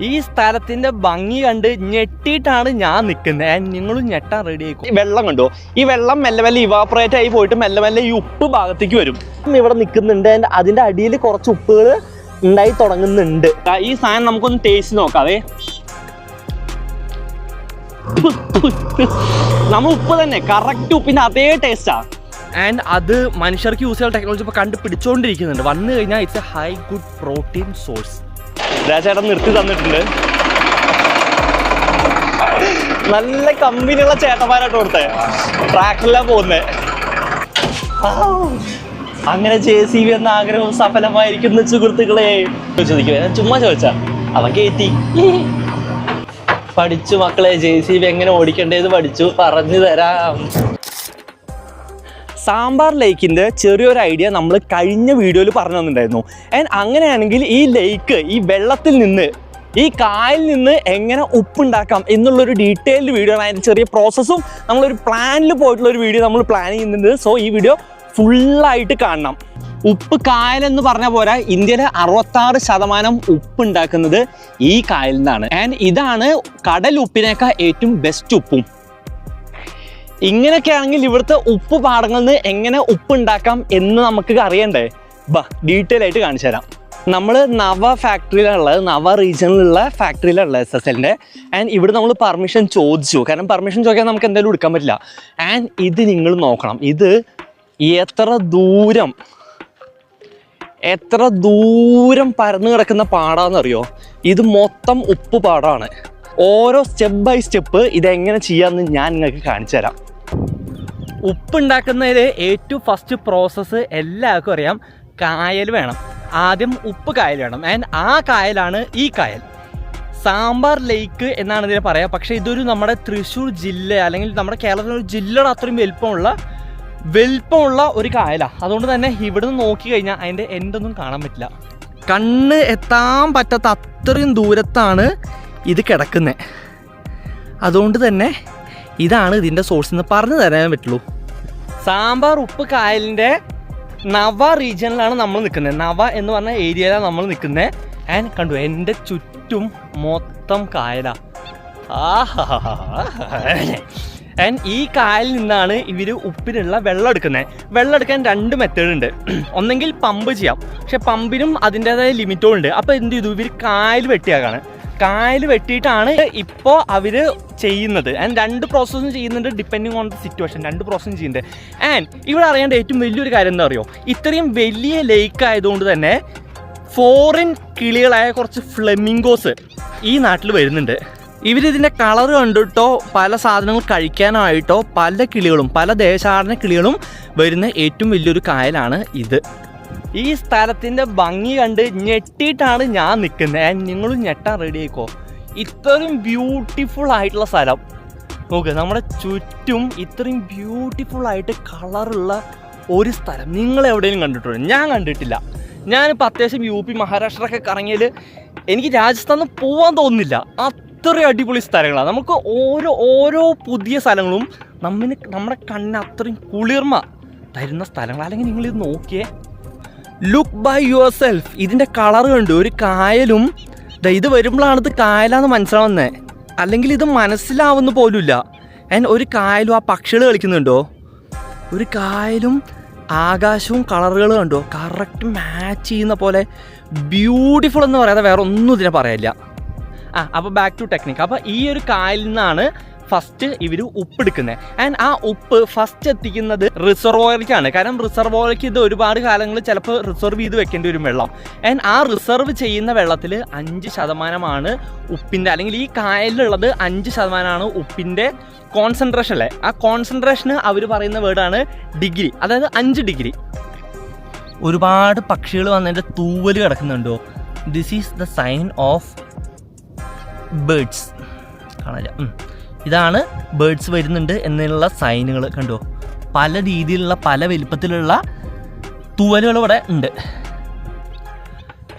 ഈ സ്ഥലത്തിന്റെ ഭംഗി കണ്ട് ഞെട്ടിയിട്ടാണ് ഞാൻ നിൽക്കുന്നത്. നിങ്ങളും ഞെട്ടാൻ റെഡി ആയിക്കും. വെള്ളം കണ്ടോ? ഈ വെള്ളം മെല്ലെ മെല്ലെ ഇവാപ്പറേറ്റ് ആയി പോയിട്ട് മെല്ലെ മെല്ലെ ഈ ഉപ്പ് ഭാഗത്തേക്ക് വരും. ഇവിടെ നിൽക്കുന്നുണ്ട്. അതിന്റെ അടിയിൽ കുറച്ച് ഉപ്പുകൾ ഉണ്ടായി തുടങ്ങുന്നുണ്ട്. ഈ സാധനം നമുക്കൊന്ന് ടേസ്റ്റ് നോക്കാവേ. നമ്മൾ ഉപ്പ് തന്നെ കറക്റ്റ് ഉപ്പിന്റെ അതേ ടേസ്റ്റാ. ആൻഡ് അത് മനുഷ്യർക്ക് യൂസ് ചെയ്യാൻ ടെക്നോളജി ഇപ്പോൾ കണ്ടുപിടിച്ചുകൊണ്ടിരിക്കുന്നുണ്ട്. വന്നു കഴിഞ്ഞാൽ it's a high good protein source. രാജേട്ടൻ നിർത്തി തന്നിട്ടുണ്ട്. നല്ല കമ്പനിയുള്ള ചേട്ടന്മാരായിട്ട് കൊടുത്തേ. ട്രാക്ടറിലാണ് പോകുന്നത്. അങ്ങനെ JCB എന്ന ആഗ്രഹവും സഫലമായിരിക്കുന്ന സുഹൃത്തുക്കളെ ചോദിക്കുക. ഞാൻ ചുമ്മാ ചോദിച്ചാ അവൻ കയറ്റി. പഠിച്ചു മക്കളെ, JCB എങ്ങനെ ഓടിക്കേണ്ടത് പഠിച്ചു, പറഞ്ഞു തരാം. സാമ്പാർ ലേക്കിൻ്റെ ചെറിയൊരു ഐഡിയ നമ്മൾ കഴിഞ്ഞ വീഡിയോയിൽ പറഞ്ഞു തന്നിട്ടുണ്ടായിരുന്നു. ആൻഡ് അങ്ങനെയാണെങ്കിൽ ഈ ലേക്ക്, ഈ വെള്ളത്തിൽ നിന്ന്, ഈ കായലിൽ നിന്ന് എങ്ങനെ ഉപ്പുണ്ടാക്കാം എന്നുള്ളൊരു ഡീറ്റെയിൽഡ് വീഡിയോ ആണ്. അതിൻ്റെ ചെറിയ പ്രോസസ്സും നമ്മളൊരു പ്ലാനിൽ പോയിട്ടുള്ളൊരു വീഡിയോ നമ്മൾ പ്ലാൻ ചെയ്യുന്നുണ്ട്. സോ ഈ വീഡിയോ ഫുള്ളായിട്ട് കാണണം. ഉപ്പ് കായലെന്ന് പറഞ്ഞ പോലെ ഇന്ത്യയിലെ 66% ഉപ്പ് ഉണ്ടാക്കുന്നത് ഈ കായലിൽ നിന്നാണ്. ആൻഡ് ഇതാണ് കടൽ ഉപ്പിനേക്കാൾ ഏറ്റവും ബെസ്റ്റ് ഉപ്പും. ഇങ്ങനെയൊക്കെ ആണെങ്കിൽ ഇവിടുത്തെ ഉപ്പ് പാടങ്ങളിൽ നിന്ന് എങ്ങനെ ഉപ്പ് ഉണ്ടാക്കാം എന്ന് നമുക്ക് അറിയണ്ടേ? ഡീറ്റെയിൽ ആയിട്ട് കാണിച്ചു തരാം. നമ്മൾ നവ ഫാക്ടറിയിലുള്ളത്, നവ റീജിയനിലുള്ള ഫാക്ടറിയിലുള്ള SSLൻ്റെ. ആൻഡ് ഇവിടെ നമ്മൾ പെർമിഷൻ ചോദിച്ചു. കാരണം പെർമിഷൻ ചോദിക്കാൻ നമുക്ക് എന്തായാലും എടുക്കാൻ പറ്റില്ല. ആൻഡ് ഇത് നിങ്ങൾ നോക്കണം. ഇത് എത്ര ദൂരം പരന്നു കിടക്കുന്ന പാടാന്നറിയോ? ഇത് മൊത്തം ഉപ്പ് പാടമാണ്. ഓരോ സ്റ്റെപ്പ് ബൈ സ്റ്റെപ്പ് ഇതെങ്ങനെ ചെയ്യാമെന്ന് ഞാൻ നിങ്ങൾക്ക് കാണിച്ചു തരാം. ഉപ്പുണ്ടാക്കുന്നതിൽ ഏറ്റവും ഫസ്റ്റ് പ്രോസസ്സ് എല്ലാവർക്കും അറിയാം. കായൽ വേണം. ആദ്യം ഉപ്പ് കായൽ വേണം. ആൻഡ് ആ കായലാണ് ഈ കായൽ. സാമ്പാർ ലേക്ക് എന്നാണ് ഇതിനെ പറയുക. പക്ഷേ ഇതൊരു നമ്മുടെ തൃശ്ശൂർ ജില്ല അല്ലെങ്കിൽ നമ്മുടെ കേരളത്തിലൊരു ജില്ലയുടെ അത്രയും വലിപ്പമുള്ള ഒരു കായലാണ്. അതുകൊണ്ട് തന്നെ ഇവിടെ നിന്ന് നോക്കി കഴിഞ്ഞാൽ അതിൻ്റെ എൻഡൊന്നും കാണാൻ പറ്റില്ല. കണ്ണ് എത്താൻ പറ്റാത്ത അത്രയും ദൂരത്താണ് ഇത് കിടക്കുന്നത്. അതുകൊണ്ട് തന്നെ ഇതാണ് ഇതിൻ്റെ സോഴ്സ് എന്ന് പറഞ്ഞു തരാൻ പറ്റുള്ളൂ. സാമ്പാർ ഉപ്പ് കായലിൻ്റെ നവ റീജിയനിലാണ് നമ്മൾ നിൽക്കുന്നത്. നവ എന്ന് പറഞ്ഞ ഏരിയയിലാണ് നമ്മൾ നിൽക്കുന്നത്. ആൻഡ് കണ്ടു, എൻ്റെ ചുറ്റും മൊത്തം കായലാണ്. ആൻഡ് ഈ കായലിൽ നിന്നാണ് ഇവർ ഉപ്പിനുള്ള വെള്ളം എടുക്കുന്നത്. വെള്ളം എടുക്കാൻ 2 മെത്തേഡ് ഉണ്ട്. ഒന്നെങ്കിൽ പമ്പ് ചെയ്യാം. പക്ഷെ പമ്പിനും അതിൻ്റേതായ ലിമിറ്റുകളുണ്ട്. അപ്പോൾ എന്ത് ചെയ്തു, ഇവർ കായൽ വെട്ടിയാക്കാണ്. കായൽ വെട്ടിയിട്ടാണ് ഇപ്പോൾ അവർ ചെയ്യുന്നത്. ആൻഡ് 2 പ്രോസസ്സും ചെയ്യുന്നുണ്ട് ഡിപ്പെൻഡിങ് ഓൺ ദ സിറ്റുവേഷൻ. 2 പ്രോസസ്സും ചെയ്യുന്നുണ്ട്. ആൻഡ് ഇവിടെ അറിയേണ്ട ഏറ്റവും വലിയൊരു കാര്യം എന്താ പറയുമോ? ഇത്രയും വലിയ ലേക്ക് ആയതുകൊണ്ട് തന്നെ ഫോറിൻ കിളികളായ കുറച്ച് ഫ്ലെമിംഗോസ് ഈ നാട്ടിൽ വരുന്നുണ്ട്. ഇവരിതിൻ്റെ കളർ കണ്ടിട്ടോ പല സാധനങ്ങൾ കഴിക്കാനായിട്ടോ പല കിളികളും, പല ദേശാടന കിളികളും വരുന്ന ഏറ്റവും വലിയൊരു കായലാണ് ഇത്. ഈ സ്ഥലത്തിൻ്റെ ഭംഗി കണ്ട് ഞെട്ടിയിട്ടാണ് ഞാൻ നിൽക്കുന്നത്. നിങ്ങളും ഞെട്ടാൻ റെഡി ആയിക്കോ. ഇത്രയും ബ്യൂട്ടിഫുൾ ആയിട്ടുള്ള സ്ഥലം നോക്ക്. നമ്മുടെ ചുറ്റും ഇത്രയും ബ്യൂട്ടിഫുൾ ആയിട്ട് കളറുള്ള ഒരു സ്ഥലം നിങ്ങൾ എവിടെയും കണ്ടിട്ടുണ്ടോ? ഞാൻ കണ്ടിട്ടില്ല. ഞാനിപ്പോൾ അത്യാവശ്യം UP മഹാരാഷ്ട്ര ഒക്കെ കറങ്ങിയാൽ എനിക്ക് രാജസ്ഥാനിൽ പോകാൻ തോന്നുന്നില്ല. അത്രയും അടിപൊളി സ്ഥലങ്ങളാണ്. നമുക്ക് ഓരോ പുതിയ സ്ഥലങ്ങളും നമ്മുടെ കണ്ണിന് അത്രയും കുളിർമ തരുന്ന സ്ഥലങ്ങൾ. അല്ലെങ്കിൽ നിങ്ങളിത് നോക്കിയേ, ലുക്ക് ബൈ യുവർ സെൽഫ്. ഇതിൻ്റെ കളർ കണ്ടു. ഒരു കായലും ഇത് വരുമ്പോഴാണ് ഇത് കായലാന്ന് മനസ്സിലാവുന്നത്. അല്ലെങ്കിൽ ഇത് മനസ്സിലാവുന്ന പോലുമില്ല. ഒരു കായലും ആ പക്ഷികൾ കളിക്കുന്നുണ്ടോ? ഒരു കായലും ആകാശവും കളറുകൾ കണ്ടോ? കറക്റ്റ് മാച്ച് ചെയ്യുന്ന പോലെ ബ്യൂട്ടിഫുൾ എന്ന് പറയാതെ വേറെ ഒന്നും ഇതിനെ പറയില്ല. അപ്പോൾ ബാക്ക് ടു ടെക്നിക്ക്. അപ്പോൾ ഈ ഒരു കായലിൽ നിന്നാണ് ഫസ്റ്റ് ഇവർ ഉപ്പെടുക്കുന്നത്. ആൻഡ് ആ ഉപ്പ് ഫസ്റ്റ് എത്തിക്കുന്നത് റിസർവോയറിലേക്കാണ്. കാരണം റിസർവോയറിലേക്ക് ഇത് ഒരുപാട് കാലങ്ങൾ ചിലപ്പോൾ റിസർവ് ചെയ്ത് വെക്കേണ്ടി വരും വെള്ളം. ആൻഡ് ആ റിസർവ് ചെയ്യുന്ന വെള്ളത്തിൽ 5% ഉപ്പിൻ്റെ, അല്ലെങ്കിൽ ഈ കായലിലുള്ളത് 5% ഉപ്പിൻ്റെ കോൺസെൻട്രേഷൻ അല്ലേ. ആ കോൺസെൻട്രേഷന് അവർ പറയുന്ന വേർഡാണ് ഡിഗ്രി, അതായത് 5 ഡിഗ്രി. ഒരുപാട് പക്ഷികൾ വന്നതിൻ്റെ തൂവൽ കിടക്കുന്നുണ്ടോ? This is the sign of birds. കാണില്ല, ഇതാണ് ബേർഡ്സ് വരുന്നുണ്ട് എന്നുള്ള സൈനുകൾ കണ്ടോ? പല രീതിയിലുള്ള പല വലിപ്പത്തിലുള്ള തൂവലുകൾ ഇവിടെ ഉണ്ട്.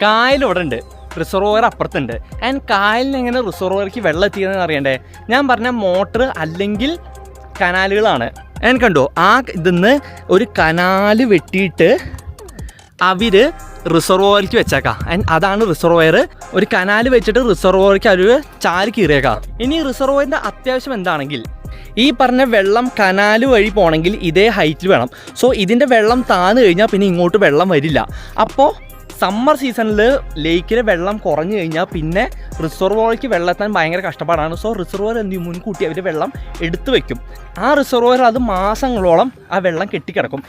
കായലിവിടെ ഉണ്ട്, റിസർവോയർ അപ്പുറത്തുണ്ട്. ആൻഡ് കായലിന് എങ്ങനെ റിസർവോയർക്ക് വെള്ളം എത്തിക്കുന്നതെന്ന് അറിയണ്ടേ? ഞാൻ പറഞ്ഞ മോട്ടർ അല്ലെങ്കിൽ കനാലുകളാണ്. ആൻഡ് കണ്ടോ, ആ ഇതിന്ന് ഒരു കനാല് വെട്ടിയിട്ട് അവർ റിസർവോയർക്ക് വെച്ചേക്കാം. ആൻഡ് അതാണ് റിസർവോയർ. ഒരു കനാൽ വെച്ചിട്ട് റിസർവോയർക്ക് അവർ ചാല് കീറിയേക്കാം. ഇനി റിസർവോയറിൻ്റെ അത്യാവശ്യം എന്താണെങ്കിൽ ഈ പറഞ്ഞ വെള്ളം കനാൽ വഴി പോകണമെങ്കിൽ ഇതേ ഹൈറ്റിൽ വേണം. സോ ഇതിൻ്റെ വെള്ളം താന്നു കഴിഞ്ഞാൽ പിന്നെ ഇങ്ങോട്ട് വെള്ളം വരില്ല. അപ്പോൾ സമ്മർ സീസണിൽ ലേക്കിലെ വെള്ളം കുറഞ്ഞു കഴിഞ്ഞാൽ പിന്നെ റിസർവോയർക്ക് വെള്ളം എത്താൻ ഭയങ്കര കഷ്ടപ്പാടാണ്. സോ റിസർവോയർ എന്ത് ചെയ്യും, മുൻകൂട്ടി അവർ വെള്ളം എടുത്തു വെക്കും. ആ റിസർവോയർ അത് മാസങ്ങളോളം ആ വെള്ളം കെട്ടിക്കിടക്കും.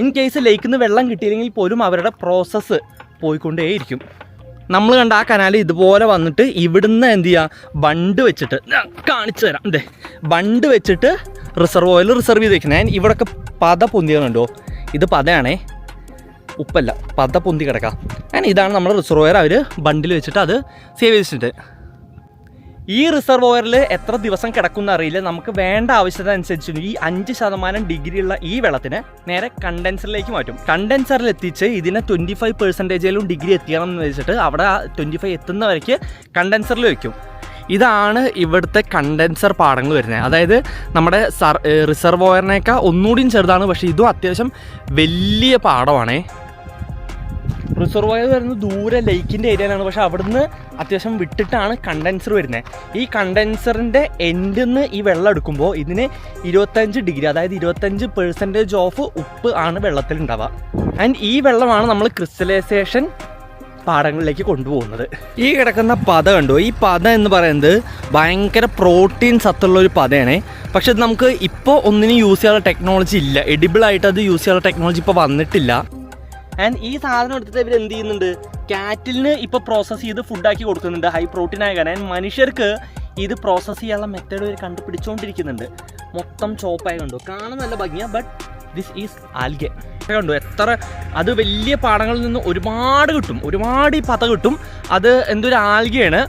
ഇൻ കേസ് ലേക്കിൽ നിന്ന് വെള്ളം കിട്ടിയില്ലെങ്കിൽ പോലും അവരുടെ പ്രോസസ്സ് പോയിക്കൊണ്ടേയിരിക്കും. നമ്മൾ കണ്ട ആ കനാൽ ഇതുപോലെ വന്നിട്ട് ഇവിടുന്ന് എന്ത് ചെയ്യുക, ബണ്ട് വെച്ചിട്ട് കാണിച്ചു തരാം. അതെ, ബണ്ട് വെച്ചിട്ട് റിസർവോയറിൽ റിസർവ് ചെയ്ത് വെക്കുന്നത്. ഞാൻ ഇവിടെയൊക്കെ പത പൊന്തിയുന്നുണ്ടോ, ഇത് പതയാണേ, ഉപ്പല്ല, പത പൊന്തി കിടക്കാം. ഞാൻ ഇതാണ് നമ്മുടെ റിസർവോയർ. അവർ ബണ്ടിൽ വെച്ചിട്ട് അത് സേവ് ചെയ്തിട്ടുണ്ട്. ഈ റിസർവോയറിൽ എത്ര ദിവസം കിടക്കുമെന്ന് അറിയില്ല. നമുക്ക് വേണ്ട ആവശ്യത അനുസരിച്ച് ഈ 5% ഡിഗ്രിയുള്ള ഈ വെള്ളത്തിനെ നേരെ കണ്ടൻസറിലേക്ക് മാറ്റും. കണ്ടൻസറിൽ എത്തിച്ച് ഇതിനെ 25% ഡിഗ്രി എത്തിക്കണം എന്ന് വെച്ചിട്ട് അവിടെ 25 എത്തുന്ന വരയ്ക്ക് കണ്ടൻസറിൽ വയ്ക്കും. ഇതാണ് ഇവിടുത്തെ കണ്ടൻസർ പാടങ്ങൾ വരുന്നത്. അതായത് നമ്മുടെ റിസർവോയറിനേക്കാൾ ഒന്നുകൂടിയും ചെറുതാണ്, പക്ഷേ ഇതും അത്യാവശ്യം വലിയ പാടമാണേ. റിസർവോയർ വരുന്നത് ദൂരെ ലേക്കിൻ്റെ ഏരിയയിലാണ്, പക്ഷേ അവിടുന്ന് അത്യാവശ്യം വിട്ടിട്ടാണ് കണ്ടൻസർ വരുന്നത്. ഈ കണ്ടൻസറിൻ്റെ എൻഡിൽ നിന്ന് ഈ വെള്ളം എടുക്കുമ്പോൾ ഇതിന് 25 ഡിഗ്രി, അതായത് 25% ഓഫ് ഉപ്പ് ആണ് വെള്ളത്തിലുണ്ടാവുക. ആൻഡ് ഈ വെള്ളമാണ് നമ്മൾ ക്രിസ്റ്റലൈസേഷൻ പാടങ്ങളിലേക്ക് കൊണ്ടുപോകുന്നത്. ഈ കിടക്കുന്ന പത കണ്ടോ, ഈ പത എന്ന് പറയുന്നത് ഭയങ്കര പ്രോട്ടീൻ സത്തുള്ള ഒരു പതയാണ്. പക്ഷെ ഇത് നമുക്ക് ഇപ്പോൾ ഒന്നിനും യൂസ് ചെയ്യാനുള്ള ടെക്നോളജി ഇല്ല. എഡിബിളായിട്ട് അത് യൂസ് ചെയ്യാനുള്ള ടെക്നോളജി ഇപ്പോൾ വന്നിട്ടില്ല. ആൻഡ് ഈ സാധനം എടുത്തിട്ട് ഇവർ എന്ത് ചെയ്യുന്നുണ്ട്, കാറ്റിലിന് ഇപ്പോൾ പ്രോസസ്സ് ചെയ്ത് ഫുഡാക്കി കൊടുക്കുന്നുണ്ട്, ഹൈ പ്രോട്ടീൻ ആയ കാരണം. ആൻഡ് മനുഷ്യർക്ക് ഇത് പ്രോസസ്സ് ചെയ്യാനുള്ള മെത്തേഡ് അവർ കണ്ടുപിടിച്ചുകൊണ്ടിരിക്കുന്നുണ്ട്. മൊത്തം ചോപ്പായി കണ്ടു, കാണാൻ നല്ല ഭംഗിയാണ്. ബട്ട് ദിസ് ഈസ് ആൽഗെ കണ്ടു. എത്ര അത് വലിയ പാടങ്ങളിൽ നിന്ന് ഒരുപാട് കിട്ടും, ഒരുപാട് ഈ പത കിട്ടും. അത് എന്തൊരു ആൽഗയാണ്.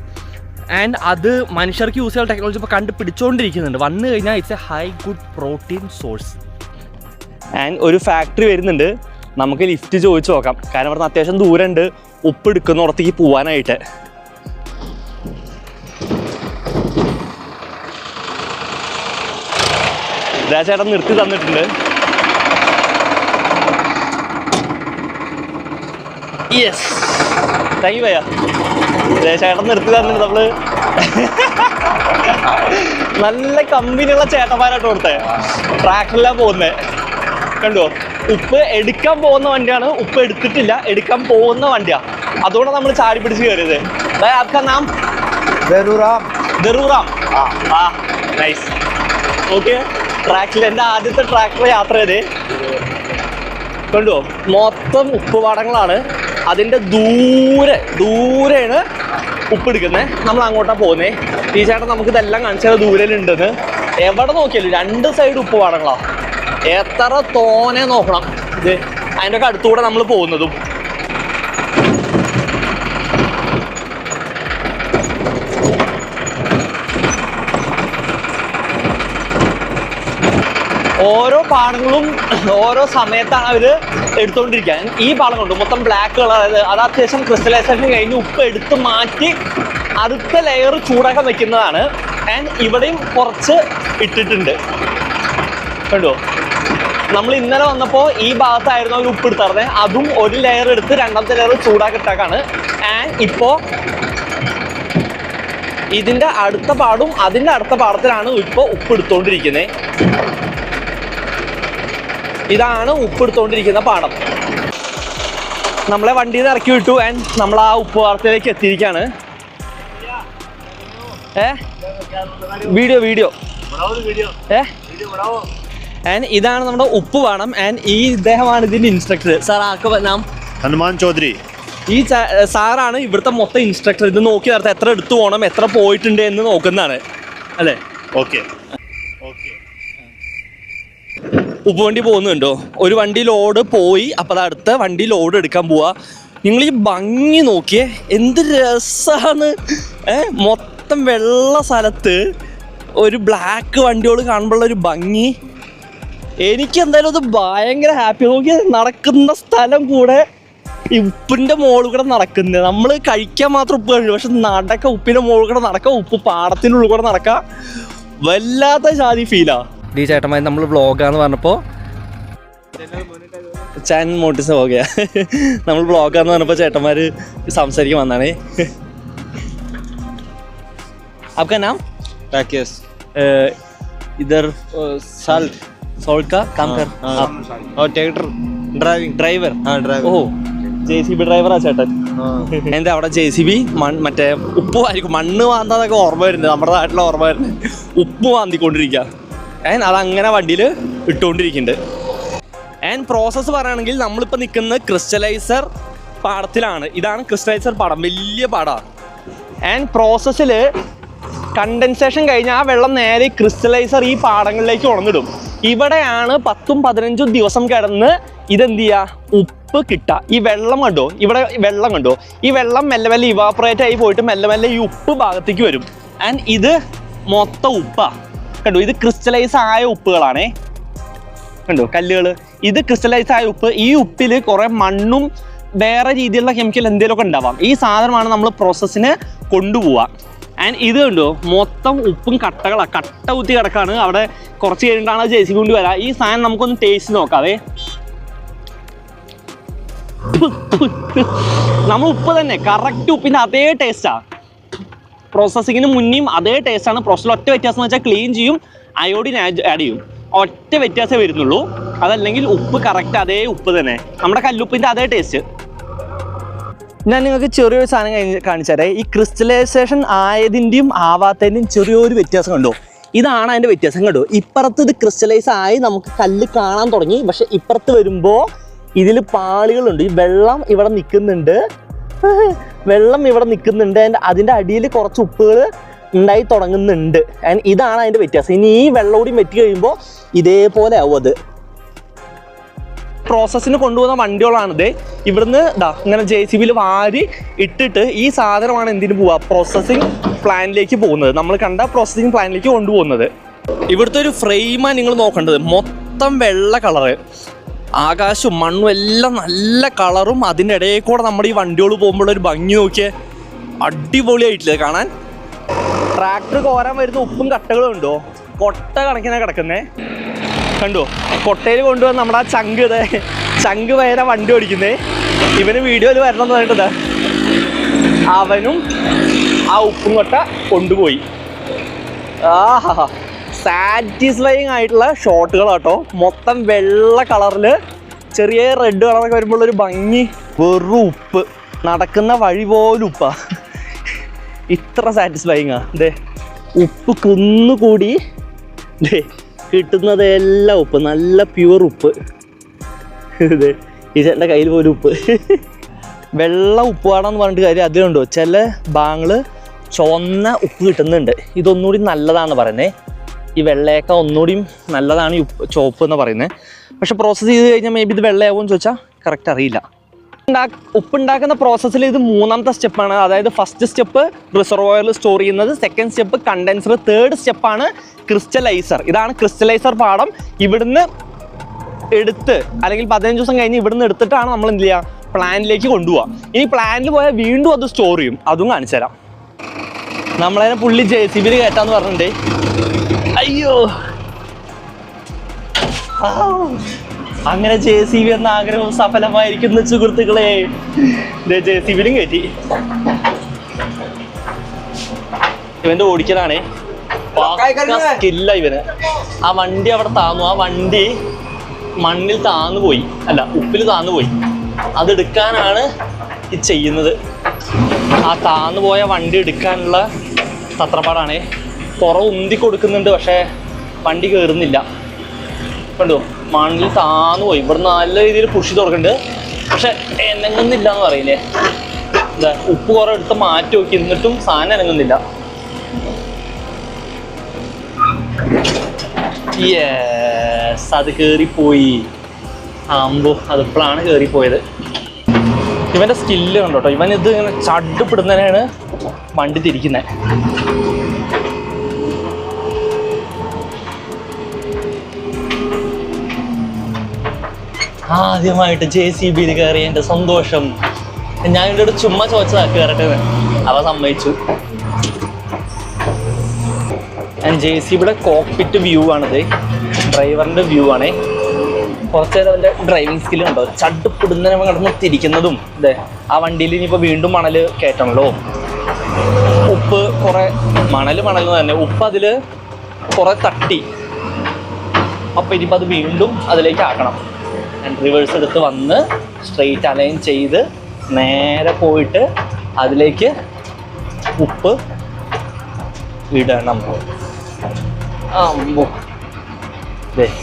ആൻഡ് അത് മനുഷ്യർക്ക് യൂസ് ചെയ്യാൻ ടെക്നോളജി ഇപ്പോൾ കണ്ടുപിടിച്ചുകൊണ്ടിരിക്കുന്നുണ്ട്. വന്നു കഴിഞ്ഞാൽ it's a high good protein source. And ഒരു ഫാക്ടറി വരുന്നുണ്ട്, നമുക്ക് ലിഫ്റ്റ് ചോദിച്ചു നോക്കാം. കാരണം ഇവിടുന്ന് അത്യാവശ്യം ദൂരമുണ്ട് ഉപ്പ് എടുക്കുന്നിടത്തേക്ക് പോകാനായിട്ട്. ചേട്ടൻ നിർത്തി തന്നിട്ടുണ്ട്. യെസ്, താങ്ക് യു ഭയ്യ. ചേട്ടൻ നിർത്തി തന്നിട്ട് നമ്മള് നല്ല കമ്പനിയുള്ള ചേട്ടന്മാരായിട്ട് കൊടുത്തേ. ട്രാക്ടറിലാണ് പോകുന്നത് കണ്ടോ. ഉപ്പ് എടുക്കാൻ പോകുന്ന വണ്ടിയാണ്, ഉപ്പ് എടുത്തിട്ടില്ല, എടുക്കാൻ പോകുന്ന വണ്ടിയാണ്. അതുകൊണ്ടാണ് നമ്മൾ ചാടി പിടിച്ച് കയറിയത്. आपका नाम? ദറൂറാം. ആ നൈസ്. ഓക്കെ, ട്രാക്കിൽ എൻ്റെ ആദ്യത്തെ ട്രാക്ടർ യാത്ര ചെയ്തേ കണ്ടോ. മൊത്തം ഉപ്പ് പാടങ്ങളാണ്. അതിൻ്റെ ദൂരെയാണ് ഉപ്പ് എടുക്കുന്നത്. നമ്മൾ അങ്ങോട്ടാണ് പോകുന്നത്. ഈ ചേട്ടൻ നമുക്ക് ഇതെല്ലാം കാണിച്ചാൽ ദൂരയിലുണ്ടെന്ന്. എവിടെ നോക്കിയാലും 2 സൈഡ് ഉപ്പ് പാടങ്ങളാണ്. എത്ര തോനെ നോക്കണം. ഇത് അതിൻ്റെ ഒക്കെ അടുത്തുകൂടെ നമ്മൾ പോകുന്നതും. ഓരോ പാടങ്ങളും ഓരോ സമയത്താണ് അവർ എടുത്തുകൊണ്ടിരിക്കുക. ഈ പാടം കൊണ്ട് മൊത്തം ബ്ലാക്ക് കളർ, അത് അത്യാവശ്യം ക്രിസ്റ്റലൈസേഷൻ കഴിഞ്ഞ് ഉപ്പ് എടുത്ത് മാറ്റി അടുത്ത ലെയർ ചൂടാക്കാൻ വെക്കുന്നതാണ്. ആൻഡ് ഇവിടെയും കുറച്ച് ഇട്ടിട്ടുണ്ട് കണ്ടോ. നമ്മൾ ഇന്നലെ വന്നപ്പോൾ ഈ ഭാഗത്തായിരുന്നു അവർ ഉപ്പ് എടുത്തറിഞ്ഞത്. അതും ഒരു ലെയർ എടുത്ത് രണ്ടാമത്തെ ലെയർ ചൂടാക്കിട്ടാക്കാണ്. ആൻഡ് ഇപ്പോൾ ഇതിൻ്റെ അടുത്ത പാടും അതിൻ്റെ അടുത്ത പാടത്തിലാണ് ഇപ്പോൾ ഉപ്പ് എടുത്തുകൊണ്ടിരിക്കുന്നത്. ഇതാണ് ഉപ്പ് എടുത്തുകൊണ്ടിരിക്കുന്ന പാടം. നമ്മളെ വണ്ടിയിൽ നിന്ന് ഇറക്കി വിട്ടു. ആൻഡ് നമ്മൾ ആ ഉപ്പ് പാടത്തിലേക്ക് എത്തിയിരിക്കുകയാണ്. വീഡിയോ ആൻഡ് ഇതാണ് നമ്മുടെ ഉപ്പ് പാടം. ആൻഡ് ഈ ഇദ്ദേഹമാണ് ഇതിൻ്റെ ഇൻസ്ട്രക്ടർ. സാർ ആക്ക നാം ഹനുമാൻ ചൗധരി. ഈ സാറാണ് ഇവിടുത്തെ മൊത്തം ഇൻസ്ട്രക്ടർ. ഇത് നോക്കി നടത്താം, എത്ര എടുത്തു പോകണം, എത്ര പോയിട്ടുണ്ട് എന്ന് നോക്കുന്നതാണ് അല്ലേ. ഓക്കെ, ഉപ്പ് വണ്ടി പോകുന്നുണ്ടോ. ഒരു വണ്ടി ലോഡ് പോയി, അപ്പോൾ അത് അടുത്ത വണ്ടി ലോഡ് എടുക്കാൻ പോവാ. നിങ്ങൾ ഈ ഭംഗി നോക്കിയേ, എന്ത് രസമാണ്. മൊത്തം വെള്ള സ്ഥലത്ത് ഒരു ബ്ലാക്ക് വണ്ടിയോട് കാണുമ്പോഴുള്ള ഒരു ഭംഗി എനിക്ക് എന്തായാലും അത് ഭയങ്കര ഹാപ്പി. നോക്കി നടക്കുന്ന സ്ഥലം കൂടെ ഈ ഉപ്പിൻ്റെ മുകളിൽ കൂടെ നടക്കുന്നത്. നമ്മൾ കഴിക്കാൻ മാത്രം ഉപ്പ് കഴിയും, പക്ഷെ നടക്ക ഉപ്പിൻ്റെ മുകളിൽ കൂടെ നടക്കാം, ഉപ്പ് പാടത്തിനുള്ളിൽ കൂടെ നടക്കാം. വല്ലാത്ത ജാതി ഫീലാ. ഈ ചേട്ടന്മാർ നമ്മൾ വ്ളോഗാന്ന് പറഞ്ഞപ്പോൾ ചാൻ മോട്ടിസ് ഹോ ഗയാ. നമ്മൾ ബ്ലോഗാന്ന് പറഞ്ഞപ്പോൾ ചേട്ടന്മാർ സംസാരിക്കാൻ വന്നാണേ. आपका नाम? राकेश. इधर सॉल्ट का काम कर आप? और ट्रैक्टर ड्राइवर. हाँ ड्राइवर. ഓ JCB ഡ്രൈവറാ ചേട്ടൻ. എന്താ അവിടെ JCB മറ്റേ ഉപ്പ് വാരിക്കും, മണ്ണ് വാന്താന്നൊക്കെ ഓർമ്മ വരുന്നത്, നമ്മുടെ നാട്ടിലെ ഓർമ്മ വരുന്നത്. ഉപ്പ് വാന്തിക്കൊണ്ടിരിക്കുക. അതങ്ങനെ വണ്ടിയിൽ ഇട്ടുകൊണ്ടിരിക്കുന്നുണ്ട്. ആൻഡ് പ്രോസസ്സ് പറയുകയാണെങ്കിൽ നമ്മളിപ്പോൾ നിൽക്കുന്നത് ക്രിസ്റ്റലൈസർ പാടത്തിലാണ്. ഇതാണ് ക്രിസ്റ്റലൈസർ പാടം, വലിയ പാടമാണ്. ആൻഡ് പ്രോസസ്സിൽ കണ്ടൻസേഷൻ കഴിഞ്ഞാൽ ആ വെള്ളം നേരെ ക്രിസ്റ്റലൈസർ ഈ പാടങ്ങളിലേക്ക് ഉണർന്നിടും. ഇവിടെയാണ് 10-15 ദിവസം കിടന്ന് ഇതെന്ത് ചെയ്യുക, ഉപ്പ് കിട്ടുക. ഈ വെള്ളം കണ്ടോ, ഇവിടെ വെള്ളം കണ്ടോ, ഈ വെള്ളം മെല്ലെ മെല്ലെ ഇവാപ്പറേറ്റ് ആയി പോയിട്ട് മെല്ലെ മെല്ലെ ഈ ഉപ്പ് ഭാഗത്തേക്ക് വരും. ആൻഡ് ഇത് മൊത്തം ഉപ്പാണ് കണ്ടോ. ഇത് ക്രിസ്റ്റലൈസ് ആയ ഉപ്പുകളാണേ കണ്ടോ, കല്ലുകൾ. ഇത് ക്രിസ്റ്റലൈസ് ആയ ഉപ്പ്. ഈ ഉപ്പിൽ കുറേ മണ്ണും വേറെ രീതിയിലുള്ള കെമിക്കൽ എന്തെങ്കിലുമൊക്കെ ഉണ്ടാവാം. ഈ സാധനമാണ് നമ്മൾ പ്രോസസ്സിന് കൊണ്ടുപോവുക. ആൻഡ് ഇത് കണ്ടോ, മൊത്തം ഉപ്പും കട്ടകളാണ്, കട്ട കുത്തി കിടക്കാണ്. അവിടെ കുറച്ച് കഴിഞ്ഞിട്ടാണ് JCB കൊണ്ട് വരാം. ഈ സാധനം നമുക്കൊന്ന് ടേസ്റ്റ് നോക്കാവേ. നമ്മൾ ഉപ്പ് തന്നെ കറക്റ്റ് ഉപ്പിൻ്റെ അതേ ടേസ്റ്റാണ്. പ്രോസസ്സിങ്ങിന് മുന്നേയും അതേ ടേസ്റ്റാണ്. പ്രോസസ്സിൽ ഒറ്റ വ്യത്യാസം എന്ന് വെച്ചാൽ ക്ലീൻ ചെയ്യും, അയോഡിൻ ആഡ് ചെയ്യും. ഒറ്റ വ്യത്യാസമേ വരുന്നുള്ളൂ. അതല്ലെങ്കിൽ ഉപ്പ് കറക്റ്റ് അതേ ഉപ്പ് തന്നെ, നമ്മുടെ കല്ലുപ്പിൻ്റെ അതേ ടേസ്റ്റ്. ഞാൻ നിങ്ങൾക്ക് ചെറിയൊരു സാധനം കാണിച്ചാലേ, ഈ ക്രിസ്റ്റലൈസേഷൻ ആയതിൻ്റെയും ആവാത്തതിൻ്റെയും ചെറിയൊരു വ്യത്യാസം കണ്ടോ. ഇതാണ് അതിൻ്റെ വ്യത്യാസം കണ്ടോ. ഇപ്പുറത്ത് ഇത് ക്രിസ്റ്റലൈസ് ആയി നമുക്ക് കല്ല് കാണാൻ തുടങ്ങി. പക്ഷെ ഇപ്പുറത്ത് വരുമ്പോൾ ഇതിൽ പാളികളുണ്ട്. ഈ വെള്ളം ഇവിടെ നിൽക്കുന്നുണ്ട്, അതിൻ്റെ അടിയിൽ കുറച്ച് ഉപ്പുകൾ ഉണ്ടായി തുടങ്ങുന്നുണ്ട്. ആൻഡ് ഇതാണ് അതിൻ്റെ വ്യത്യാസം. ഇനി ഈ വെള്ളം കൂടി വെറ്റി കഴിയുമ്പോൾ ഇതേപോലെ ആവും അത്. പ്രോസസ്സിന് കൊണ്ടുപോകുന്ന വണ്ടികളാണിത്. ഇവിടുന്ന് ഇങ്ങനെ JCBയിൽ വാരി ഇട്ടിട്ട് ഈ സാധനമാണ് എന്തിനു പോവുക, പ്രോസസ്സിങ് പ്ലാന്റിലേക്ക് പോകുന്നത്. നമ്മൾ കണ്ട പ്രോസസ്സിങ് പ്ലാന്റിലേക്ക് കൊണ്ടുപോകുന്നത്. ഇവിടുത്തെ ഒരു ഫ്രെയിമാണ് നിങ്ങൾ നോക്കേണ്ടത്. മൊത്തം വെള്ള കളറ്, ആകാശവും മണ്ണും എല്ലാം നല്ല കളറും. അതിൻ്റെ ഇടയിൽ കൂടെ നമ്മുടെ ഈ വണ്ടികൾ പോകുമ്പോഴൊരു ഭംഗി നോക്കിയേ, അടിപൊളിയായിട്ടില്ലേ കാണാൻ. ട്രാക്ടർ കോരാൻ വരുന്ന ഉപ്പും കട്ടകളും ഉണ്ടോ, കൊട്ട കണക്കിനാണ് കിടക്കുന്നേ കണ്ടോ. കൊട്ടയിൽ കൊണ്ടുവന്ന് നമ്മുടെ ആ ചങ്ക് വരെ വണ്ടി ഓടിക്കുന്നേ. ഇവന് വീഡിയോയിൽ വരണം എന്ന് പറഞ്ഞിട്ട് അവനും ആ ഉപ്പും കൊട്ട കൊണ്ടുപോയി. സാറ്റിസ്ഫൈങ് ആയിട്ടുള്ള ഷോട്ടുകളാട്ടോ. മൊത്തം വെള്ള കളറിൽ ചെറിയ റെഡ് കളറൊക്കെ വരുമ്പോഴൊരു ഭംഗി. വെറും ഉപ്പ്, നടക്കുന്ന വഴി പോലും ഉപ്പാ. ഇത്ര സാറ്റിസ്ഫൈങ് ദേ ഉപ്പ് കുന്നുകൂടി ദേ കിട്ടുന്നതെല്ലാം ഉപ്പ്, നല്ല പ്യുവർ ഉപ്പ്. ഇതേ ഈ ചേട്ടൻ്റെ കയ്യിൽ പോലും ഉപ്പ്. വെള്ള ഉപ്പ് പാടാന്ന് പറഞ്ഞിട്ട് കാര്യം അതിലുണ്ടോ, ചില ഭാഗങ്ങൾ ചുവന്ന ഉപ്പ് കിട്ടുന്നുണ്ട്. ഇതൊന്നുകൂടി നല്ലതാണെന്ന് പറയുന്നത്. ഈ വെള്ളയൊക്കെ ഒന്നുകൂടിയും നല്ലതാണ് ഈ ഉപ്പ് ചുവപ്പ് എന്ന് പറയുന്നത്. പക്ഷെ പ്രോസസ്സ് ചെയ്ത് കഴിഞ്ഞാൽ മേ ബി ഇത് വെള്ളയാവുമെന്ന് ചോദിച്ചാൽ കറക്റ്റ് അറിയില്ല. ഉപ്പുണ്ടാക്കുന്ന പ്രോസസ്സിൽ ഇത് 3ാമത്തെ സ്റ്റെപ്പാണ്. അതായത് ഫസ്റ്റ് സ്റ്റെപ്പ് റിസർവോയറിൽ സ്റ്റോർ ചെയ്യുന്നത്, സെക്കൻഡ് സ്റ്റെപ്പ് കണ്ടൻസർ, തേർഡ് സ്റ്റെപ്പാണ് ക്രിസ്റ്റലൈസർ. ഇതാണ് ക്രിസ്റ്റലൈസർ പാടം. ഇവിടുന്ന് എടുത്ത് അല്ലെങ്കിൽ 15 ദിവസം കഴിഞ്ഞ് ഇവിടുന്ന് എടുത്തിട്ടാണ് നമ്മൾ എന്ത് ചെയ്യുക, പ്ലാന്റിലേക്ക് കൊണ്ടുപോവുക. ഇനി പ്ലാന്റിൽ പോയാൽ വീണ്ടും അത് സ്റ്റോർ ചെയ്യും. അതും കാണിച്ചു തരാം. നമ്മളതിനെ പുള്ളി JCBയിൽ കയറ്റാന്ന് പറഞ്ഞിട്ടുണ്ടേ. അയ്യോ, അങ്ങനെ JCB എന്ന ആഗ്രഹം സഫലമായിരിക്കുന്ന സുഹൃത്തുക്കളെ. JCBയിലും കയറ്റി. ഇവന്റെ ഓടിക്കലാണേ, സ്കില്ല ഇവന്. ആ വണ്ടി അവിടെ താന്നു, ആ വണ്ടി മണ്ണിൽ താന്നു പോയി, അല്ല ഉപ്പിൽ താന്നു പോയി. അതെടുക്കാനാണ് ഈ ചെയ്യുന്നത്. ആ താന്നു പോയ വണ്ടി എടുക്കാനുള്ള തത്രപ്പാടാണേ. പുറം ഉന്തി കൊടുക്കുന്നുണ്ട്, പക്ഷേ വണ്ടി കയറുന്നില്ല. കണ്ടോ, മണ്ണിൽ താന്നു പോയി. ഇവിടെ നല്ല രീതിയിൽ പുഷ് തുറക്കുന്നുണ്ട്, പക്ഷെ എനങ്ങുന്നില്ല എന്ന് പറയില്ലേ. എന്താ, ഉപ്പ് കുറെ എടുത്ത് മാറ്റി നോക്കി, എന്നിട്ടും സാധനം ഇറങ്ങുന്നില്ല. യെസ്, അത് കയറിപ്പോയി. ആമ്പോ, അതിപ്പോഴാണ് കയറിപ്പോയത്. ഇവൻ്റെ സ്കില്ല് കണ്ടോട്ടോ. ഇവൻ ഇത് ഇങ്ങനെ ചടുപ്പിടുന്നതിനാണ് വണ്ടി തിരിക്കുന്നത്. ആദ്യമായിട്ട് JCBയിൽ കയറിയതിൻ്റെ സന്തോഷം. ഞാൻ എൻ്റെ അടുത്ത് ചുമ്മാ ചോദിച്ചതാ കയറട്ടെ, അവ സമ്മതിച്ചു. JCBയുടെ കോക്പിറ്റ് വ്യൂ ആണിത്, ഡ്രൈവറിൻ്റെ വ്യൂ ആണേ. കുറച്ച് നേരം അവൻ്റെ ഡ്രൈവിംഗ് സ്കില്ല് ഉണ്ടോ, ചടുപ്പിടുന്നതിനെ കിടന്ന് തിരിക്കുന്നതും. അതെ, ആ വണ്ടിയിൽ ഇനിയിപ്പോൾ വീണ്ടും മണൽ കയറ്റണല്ലോ. ഉപ്പ് കുറേ മണൽ തന്നെ, ഉപ്പ് അതിൽ കുറേ തട്ടി. അപ്പോൾ ഇനിയിപ്പോൾ അത് വീണ്ടും അതിലേക്ക് ആക്കണം. റിവേഴ്സ് എടുത്ത് വന്ന് സ്ട്രെയിറ്റ് അലൈൻ ചെയ്ത് നേരെ പോയിട്ട് അതിലേക്ക് ഉപ്പ് ഇടണം.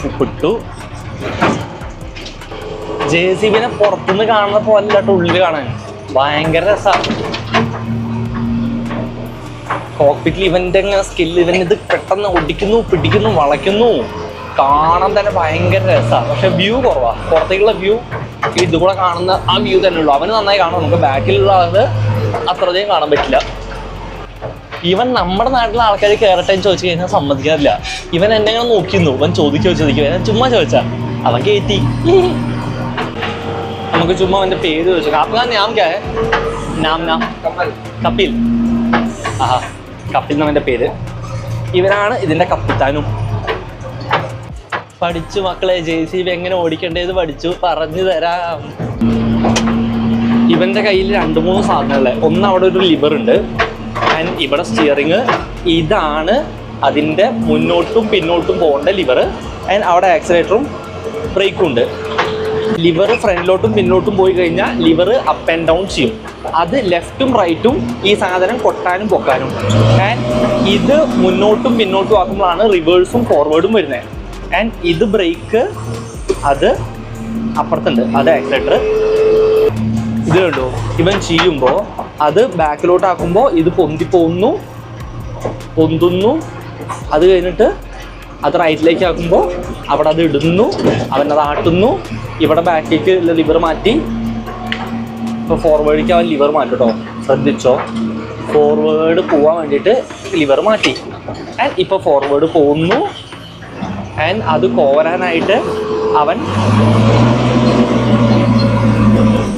ഉപ്പിട്ടു. JCB-നെ പുറത്തുനിന്ന് കാണുന്ന പോലെ അല്ലാട്ടോ ഉള്ളിൽ കാണാൻ, ഭയങ്കര രസമാണ്. കോക്പിറ്റിൽ ഇവൻ്റെ സ്കില്ല്, ഇവൻ ഇത് പെട്ടെന്ന് ഒടിക്കുന്നു, പിടിക്കുന്നു, വളയ്ക്കുന്നു, കാണാൻ തന്നെ ഭയങ്കര രസമാണ്. പക്ഷെ വ്യൂ കുറവാണ്, പുറത്തേക്കുള്ള വ്യൂ ഇത് കൂടെ കാണുന്ന ആ വ്യൂ തന്നെ ഉള്ളൂ. അവന് നന്നായി കാണാം, നമുക്ക് ബാക്കിലുള്ള ആള് അത്രയധികം കാണാൻ പറ്റില്ല. ഇവൻ നമ്മുടെ നാട്ടിലെ ആൾക്കാർ കയറട്ടെ എന്ന് ചോദിച്ചു കഴിഞ്ഞാൽ സമ്മതിക്കാറില്ല. ഇവൻ എന്നെ ഇങ്ങനെ നോക്കിയിരുന്നു, ഇവൻ ചോദിക്കും, ഞാൻ ചുമ്മാ ചോദിച്ചാ അവൻ കയറ്റി. നമുക്ക് ചുമ്മാ അവൻ്റെ പേര് ചോദിച്ചു. आपका नाम क्या है? नाम കപിൽ. കപിൽ എന്നവൻ്റെ പേര്. ഇവനാണ് ഇതിൻ്റെ കപ്പിത്താനും. പഠിച്ചു മക്കളെ, JCB എങ്ങനെ ഓടിക്കേണ്ടത് പഠിച്ചു, പറഞ്ഞു തരാം. ഇവൻ്റെ കയ്യിൽ 2-3 സാധനങ്ങളെ. ഒന്ന് അവിടെ ഒരു ലിവർ ഉണ്ട്, ആൻഡ് ഇവിടെ സ്റ്റിയറിങ്. ഇതാണ് അതിൻ്റെ മുന്നോട്ടും പിന്നോട്ടും പോകേണ്ട ലിവർ. ആൻഡ് അവിടെ ആക്സിലേറ്ററും ബ്രേക്കും ഉണ്ട്. ലിവർ ഫ്രണ്ടിലോട്ടും പിന്നോട്ടും പോയി കഴിഞ്ഞാൽ ലിവർ അപ്പ് ആൻഡ് ഡൗൺ ചെയ്യും. അത് ലെഫ്റ്റും റൈറ്റും ഈ സാധനം കൊട്ടാനും പൊക്കാനും. ആൻഡ് ഇത് മുന്നോട്ടും പിന്നോട്ടും ആക്കുമ്പോഴാണ് റിവേഴ്സും ഫോർവേഡും വരുന്നത്. ആൻഡ് ഇത് ബ്രേക്ക്, അത് അപ്പുറത്തുണ്ട്, അത് ആക്സിലേറ്റർ. ഇത് കണ്ടോ, ഇവൻ ചെയ്യുമ്പോൾ അത് ബാക്കിലോട്ടാക്കുമ്പോൾ ഇത് പൊന്തുന്നു. അത് കഴിഞ്ഞിട്ട് അത് റൈറ്റിലേക്ക് ആക്കുമ്പോൾ അവിടെ അത് ഇടുന്നു, അവനത് ആട്ടുന്നു. ഇവിടെ ബാക്കിലേക്ക് ലിവർ മാറ്റി. ഇപ്പോൾ ഫോർവേഡിലേക്ക് അവൻ ലിവർ മാറ്റും കേട്ടോ, ശ്രദ്ധിച്ചോ. ഫോർവേഡ് പോകാൻ വേണ്ടിയിട്ട് ലിവർ മാറ്റി. ആൻഡ് ഇപ്പോൾ ഫോർവേഡ് പോകുന്നു. ആൻഡ് അത് കോരാനായിട്ട് അവൻ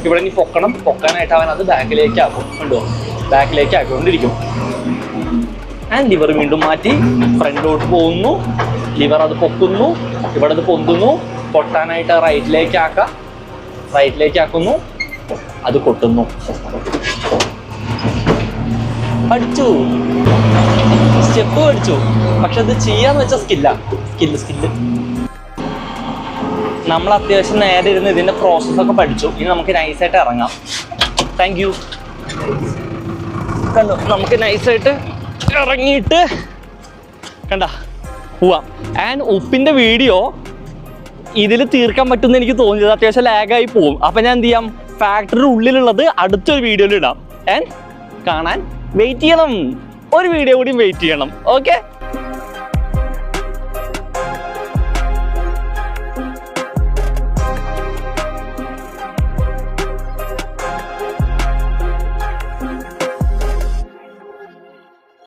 ഇവിടെ ഇനി പൊക്കാനായിട്ട് അവൻ അത് ബാക്കിലേക്ക് ആക്കും. കണ്ടോ, ബാക്കിലേക്ക് ആക്കിക്കൊണ്ടിരിക്കും. ആൻഡ് ലിവർ വീണ്ടും മാറ്റി ഫ്രണ്ടിലോട്ട് പോകുന്നു. ലിവർ അത് പൊക്കുന്നു, ഇവിടെ അത് പൊന്തുന്നു. പൊട്ടാനായിട്ട് റൈറ്റിലേക്ക് ആക്കുന്നു, അത് കൊട്ടുന്നു. പഠിച്ചു, സ്റ്റെപ്പ് പഠിച്ചു. പക്ഷെ അത് ചെയ്യാന്ന് വെച്ച സ്കില്ല് നമ്മൾ അത്യാവശ്യം നേരെ ഇരുന്ന് ഇതിൻ്റെ പ്രോസസ്സൊക്കെ പഠിച്ചു. ഇനി നമുക്ക് നൈസായിട്ട് ഇറങ്ങാം. Thank you. കണ്ടോ, നമുക്ക് നൈസായിട്ട് ഇറങ്ങിയിട്ട് കണ്ട പോവാം. ആൻഡ് ഉപ്പിൻ്റെ വീഡിയോ ഇതിൽ തീർക്കാൻ പറ്റുമെന്ന് എനിക്ക് തോന്നിയത്, അത്യാവശ്യം ലാഗായി പോവും. അപ്പം ഞാൻ എന്ത് ചെയ്യാം, ഫാക്ടറിയുടെ ഉള്ളിലുള്ളത് അടുത്തൊരു വീഡിയോയിൽ ഇടാം. ആൻഡ് കാണാൻ വെയിറ്റ് ചെയ്യണം, ഒരു വീഡിയോ കൂടി വെയിറ്റ് ചെയ്യണം. ഓക്കെ.